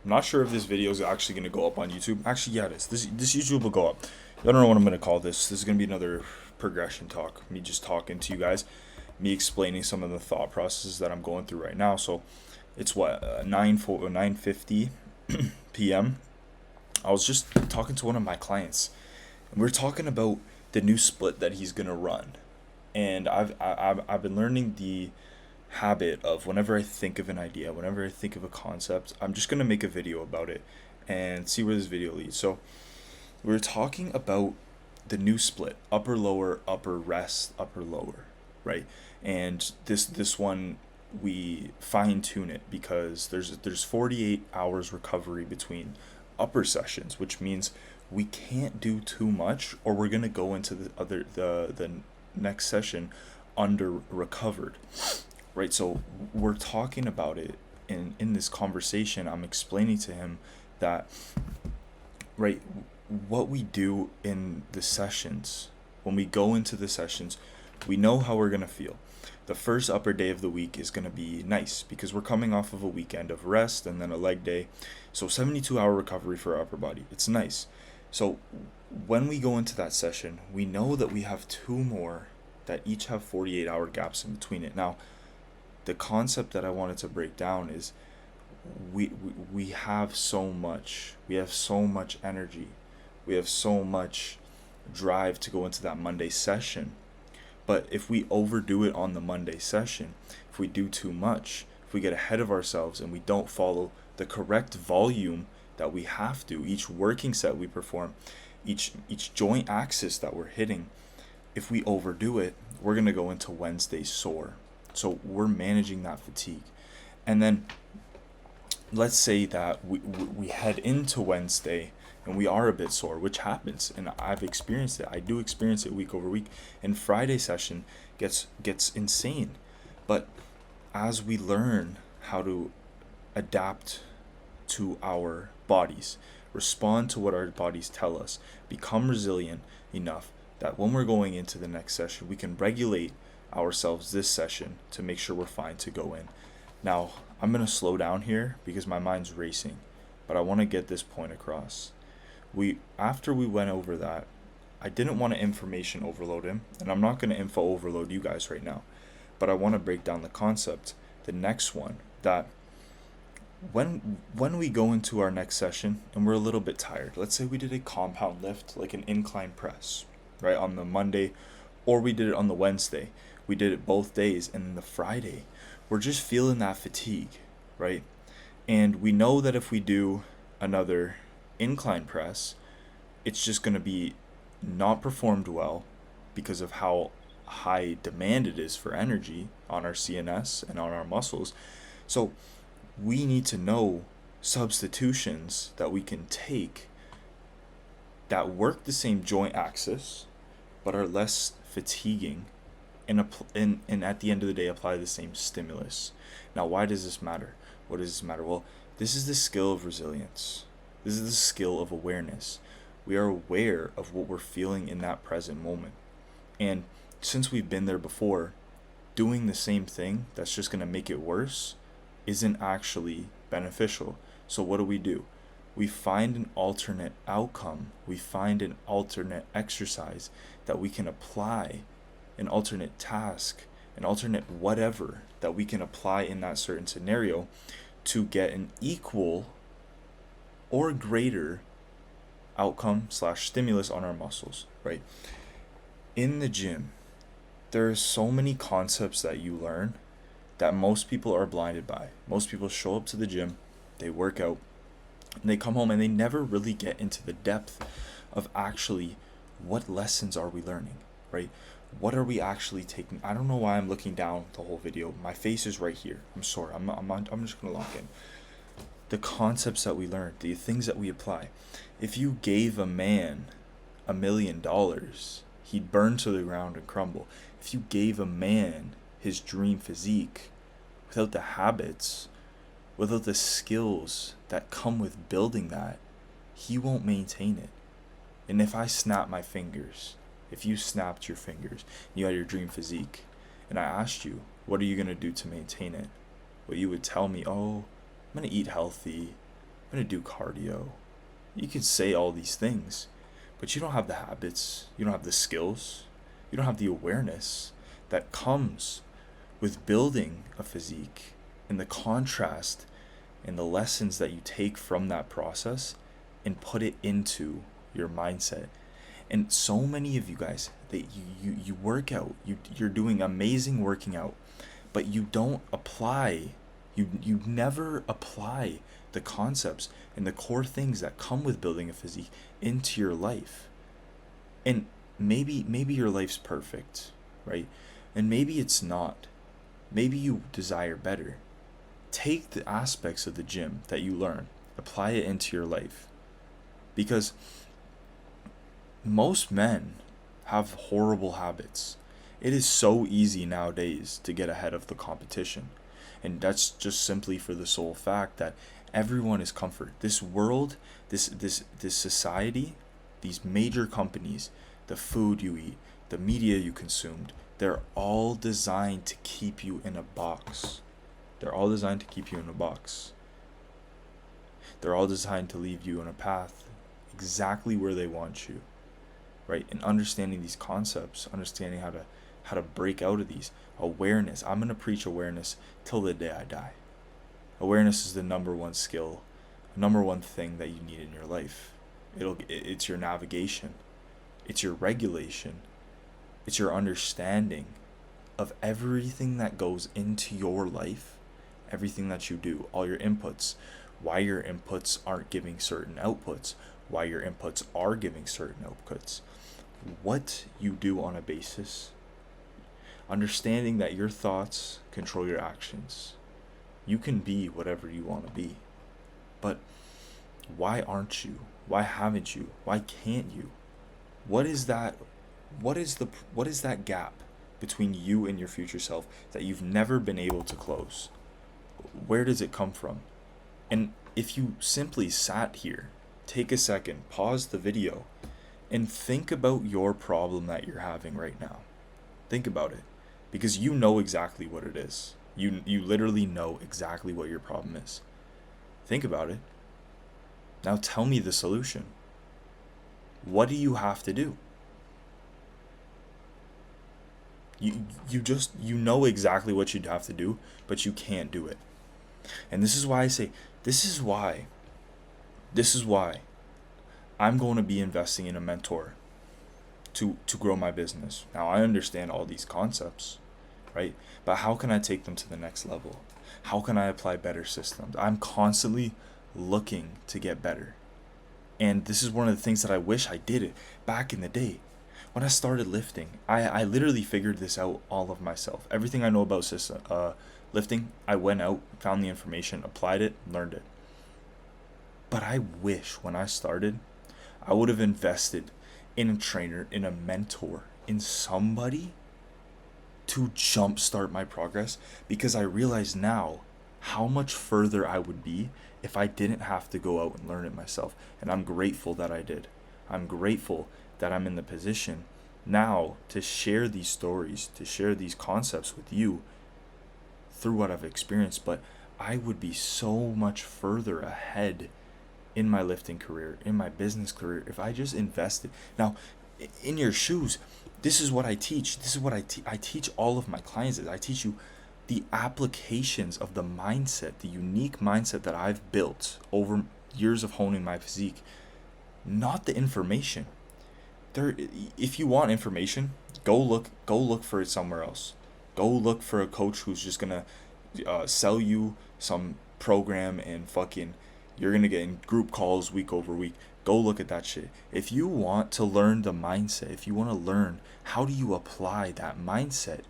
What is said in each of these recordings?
I'm not sure if this video is actually going to go up on YouTube. Actually, yeah, it is. This YouTube will go up. I don't know what I'm going to call this. This is going to be another progression talk. Me just talking to you guys. Me explaining some of the thought processes that I'm going through right now. So it's what 9:50 p.m. I was just talking to one of my clients, and we are talking about the new split that he's going to run. And I've been learning the habit of whenever I think of an idea, whenever I think of a concept, I'm just gonna make a video about it and see where this video leads. So we're talking about the new split: upper lower, upper rest, upper lower, right? And this one we fine tune it because there's 48 hours recovery between upper sessions, which means we can't do too much or we're gonna go into the next session under recovered, right? So we're talking about it in this conversation. I'm explaining to him that, right, what we do in the sessions, when we go into the sessions, we know how we're going to feel. The first upper day of the week is going to be nice because we're coming off of a weekend of rest and then a leg day. So 72-hour recovery for our upper body. It's nice. So when we go into that session, we know that we have two more that each have 48-hour gaps in between it. Now, the concept that I wanted to break down is we have so much. We have so much energy. We have so much drive to go into that Monday session. But if we overdo it on the Monday session, if we do too much, if we get ahead of ourselves and we don't follow the correct volume that we have to, each working set we perform, each joint axis that we're hitting, if we overdo it, we're going to go into Wednesday sore. So we're managing that fatigue. And then let's say that we head into Wednesday and we are a bit sore, which happens, and I've experienced it. I do experience it week over week. And Friday session gets insane. But as we learn how to adapt to our bodies, respond to what our bodies tell us, become resilient enough that when we're going into the next session, we can regulate ourselves this session to make sure we're fine to go in. Now, I'm going to slow down here because my mind's racing, but I want to get this point across. After we went over that, I didn't want to information overload him, and I'm not going to info overload you guys right now, but I want to break down the concept, the next one, that when we go into our next session and we're a little bit tired, let's say we did a compound lift, like an incline press, right, on the Monday, or we did it on the Wednesday. We did it both days, and then the Friday, we're just feeling that fatigue, right? And we know that if we do another incline press, it's just going to be not performed well because of how high demand it is for energy on our CNS and on our muscles. So we need to know substitutions that we can take that work the same joint axis but are less fatiguing, and at the end of the day apply the same stimulus. Now, why does this matter? What does this matter? Well, this is the skill of resilience. This is the skill of awareness. We are aware of what we're feeling in that present moment. And since we've been there before, doing the same thing that's just going to make it worse isn't actually beneficial. So what do? We find an alternate outcome. We find an alternate exercise that we can apply, an alternate task, an alternate whatever that we can apply in that certain scenario to get an equal or greater outcome / stimulus on our muscles, right? In the gym, there are so many concepts that you learn that most people are blinded by. Most people show up to the gym, they work out, and they come home and they never really get into the depth of actually what lessons are we learning, right? What are we actually taking? I don't know why I'm looking down the whole video. My face is right here. I'm sorry. I'm just going to lock in. The concepts that we learn, the things that we apply. If you gave a man $1 million, he'd burn to the ground and crumble. If you gave a man his dream physique without the habits, without the skills that come with building that, he won't maintain it. And if I snap my fingers, if you snapped your fingers, you had your dream physique, and I asked you, what are you going to do to maintain it? Well, you would tell me, oh, I'm going to eat healthy, I'm going to do cardio. You can say all these things, but you don't have the habits, you don't have the skills, you don't have the awareness that comes with building a physique, and the contrast and the lessons that you take from that process and put it into your mindset. And so many of you guys, that you work out, you're doing amazing working out, but you don't apply, you never apply the concepts and the core things that come with building a physique into your life. And maybe your life's perfect, right? And maybe it's not. Maybe you desire better. Take the aspects of the gym that you learn, apply it into your life. Because most men have horrible habits. It is so easy nowadays to get ahead of the competition. And that's just simply for the sole fact that everyone is comfort. This world, this society, these major companies, the food you eat, the media you consumed, they're all designed to keep you in a box. They're all designed to keep you in a box. They're all designed to leave you on a path exactly where they want you, right? And understanding these concepts, understanding how to break out of these. Awareness. I'm going to preach awareness till the day I die. Awareness is the number one skill, number one thing that you need in your life. It's your navigation. It's your regulation. It's your understanding of everything that goes into your life, everything that you do, all your inputs, why your inputs aren't giving certain outputs, why your inputs are giving certain outputs, what you do on a basis, understanding that your thoughts control your actions. You can be whatever you want to be, but why aren't you? Why haven't you? Why can't you? What is that gap between you and your future self that you've never been able to close? Where does it come from? And if you simply sat here, take a second, pause the video, and think about your problem that you're having right now. Think about it, because you know exactly what it is. You literally know exactly what your problem is. Think about it. Now tell me the solution. What do you have to do? You know exactly what you'd have to do, but you can't do it. And this is why I say, this is why I'm going to be investing in a mentor to grow my business. Now I understand all these concepts, right? But how can I take them to the next level? How can I apply better systems? I'm constantly looking to get better. And this is one of the things that I wish I did it back in the day. When I started lifting, I literally figured this out all of myself. Everything I know about lifting, I went out, found the information, applied it, learned it. But I wish when I started, I would have invested in a trainer, in a mentor, in somebody to jumpstart my progress, because I realize now how much further I would be if I didn't have to go out and learn it myself. And I'm grateful that I did. I'm grateful that I'm in the position now to share these stories, to share these concepts with you through what I've experienced. But I would be so much further ahead in my lifting career, in my business career, if I just invested. Now, in your shoes, this is what I teach. This is what I teach all of my clients. I teach you the applications of the mindset, the unique mindset that I've built over years of honing my physique, not the information. If you want information, go look for it somewhere else. Go look for a coach who's just gonna sell you some program and fucking you're gonna get in group calls week over week. Go look at that shit. If you want to learn the mindset, if you want to learn how do you apply that mindset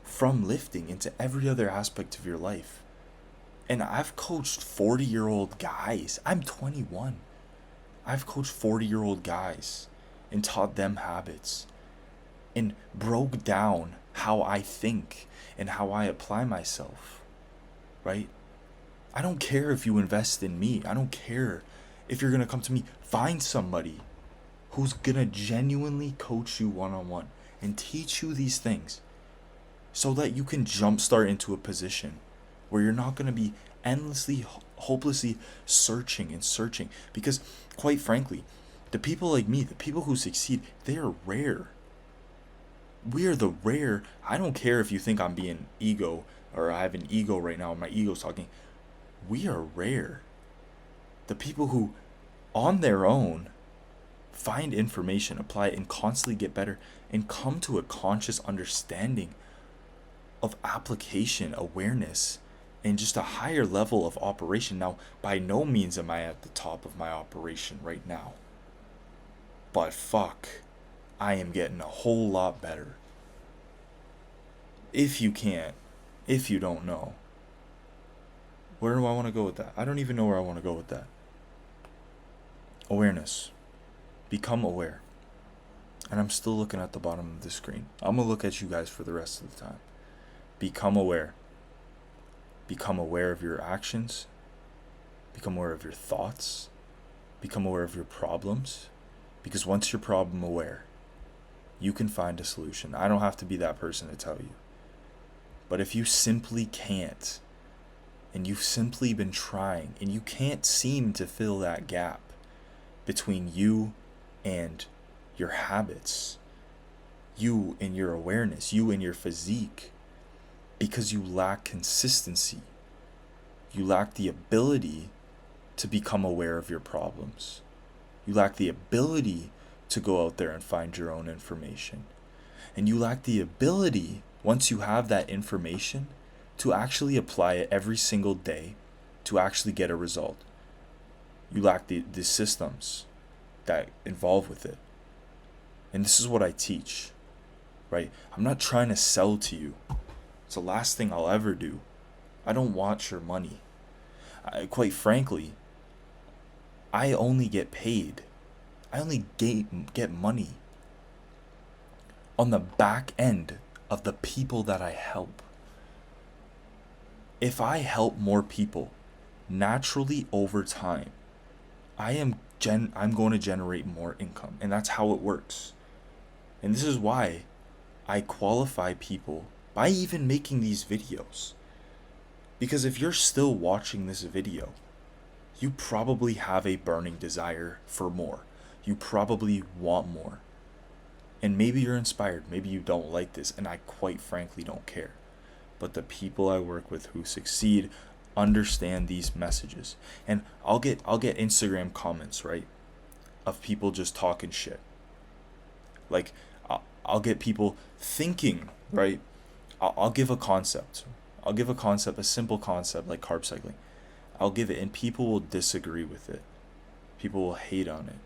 from lifting into every other aspect of your life. And I've coached 40-year-old guys. I'm 21. I've coached 40-year-old guys and taught them habits and broke down how I think and how I apply myself, right? I don't care if you invest in me. I don't care if you're going to come to me. Find somebody who's going to genuinely coach you one-on-one and teach you these things so that you can jumpstart into a position where you're not going to be endlessly, hopelessly searching and searching. Because, quite frankly, the people like me, the people who succeed, they are rare. We are the rare. I don't care if you think I'm being ego or I have an ego right now, my ego's talking. We are rare. The people who, on their own, find information, apply it, and constantly get better and come to a conscious understanding of application, awareness, and just a higher level of operation. Now, by no means am I at the top of my operation right now. But fuck, I am getting a whole lot better. If you can't, if you don't know, where do I want to go with that? I don't even know where I want to go with that. Awareness. Become aware. And I'm still looking at the bottom of the screen. I'm going to look at you guys for the rest of the time. Become aware. Become aware of your actions. Become aware of your thoughts. Become aware of your problems. Because once you're problem aware, you can find a solution. I don't have to be that person to tell you. But if you simply can't, and you've simply been trying, and you can't seem to fill that gap between you and your habits, you and your awareness, you and your physique, because you lack consistency, you lack the ability to become aware of your problems. You lack the ability to go out there and find your own information. And you lack the ability, once you have that information, to actually apply it every single day to actually get a result. You lack the systems that involve with it. And this is what I teach, right? I'm not trying to sell to you. It's the last thing I'll ever do. I don't want your money. Quite frankly, I only get paid. I only get money on the back end of the people that I help. If I help more people, naturally over time, I'm going to generate more income. And that's how it works. And this is why I qualify people by even making these videos. Because if you're still watching this video, you probably have a burning desire for more. You probably want more. And maybe you're inspired. Maybe you don't like this. And I quite frankly don't care. But the people I work with who succeed understand these messages. And I'll get Instagram comments, right, of people just talking shit. Like, I'll get people thinking, right? I'll give a concept. A simple concept like carb cycling. I'll give it, and people will disagree with it. People will hate on it,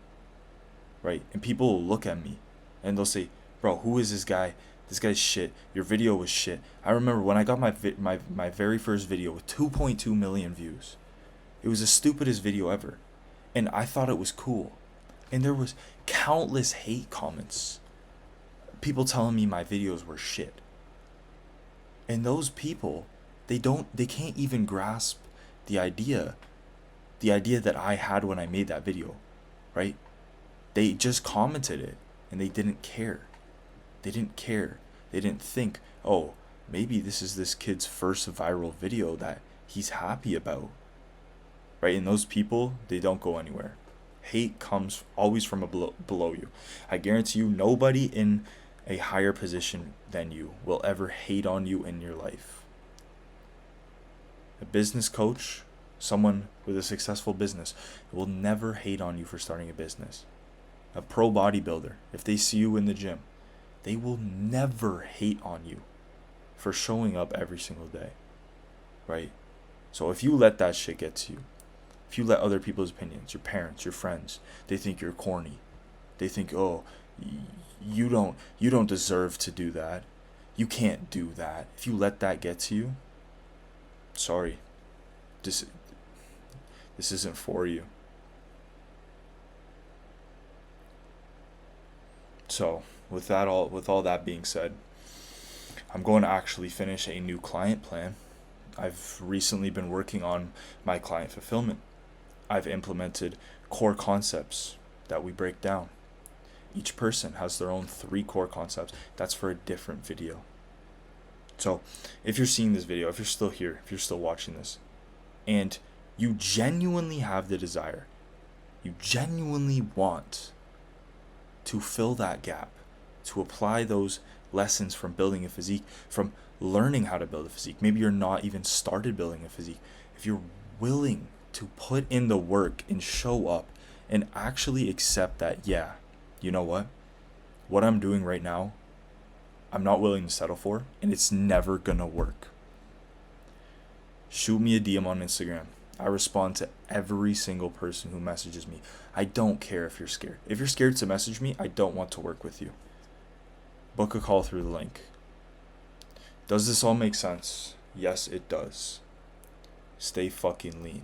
right? And people will look at me, and they'll say, "Bro, who is this guy? This guy's shit. Your video was shit." I remember when I got my very first video with 2.2 million views. It was the stupidest video ever, and I thought it was cool. And there was countless hate comments. People telling me my videos were shit. And those people, they can't even grasp the idea that I had when I made that video, right? They just commented it and they didn't care. They didn't think, oh, maybe this is this kid's first viral video that he's happy about, right? And those people, they don't go anywhere. Hate comes always from below you. I guarantee you, nobody in a higher position than you will ever hate on you in your life. A business coach, someone with a successful business, will never hate on you for starting a business. A pro bodybuilder, if they see you in the gym, they will never hate on you for showing up every single day, right? So if you let that shit get to you, if you let other people's opinions, your parents, your friends, they think you're corny. They think, oh, you don't deserve to do that. You can't do that. If you let that get to you, sorry, this isn't for you. So with all that being said, I'm going to actually finish a new client plan. I've recently been working on my client fulfillment. I've implemented core concepts that we break down. Each person has their own 3 core concepts. That's for a different video. So if you're seeing this video, if you're still here, if you're still watching this, and you genuinely have the desire, you genuinely want to fill that gap, to apply those lessons from building a physique, from learning how to build a physique. Maybe you're not even started building a physique. If you're willing to put in the work and show up and actually accept that, yeah, you know what I'm doing right now, I'm not willing to settle for, and it's never gonna work. Shoot me a DM on Instagram. I respond to every single person who messages me. I don't care if you're scared. If you're scared to message me, I don't want to work with you. Book a call through the link. Does this all make sense? Yes, it does. Stay fucking lean.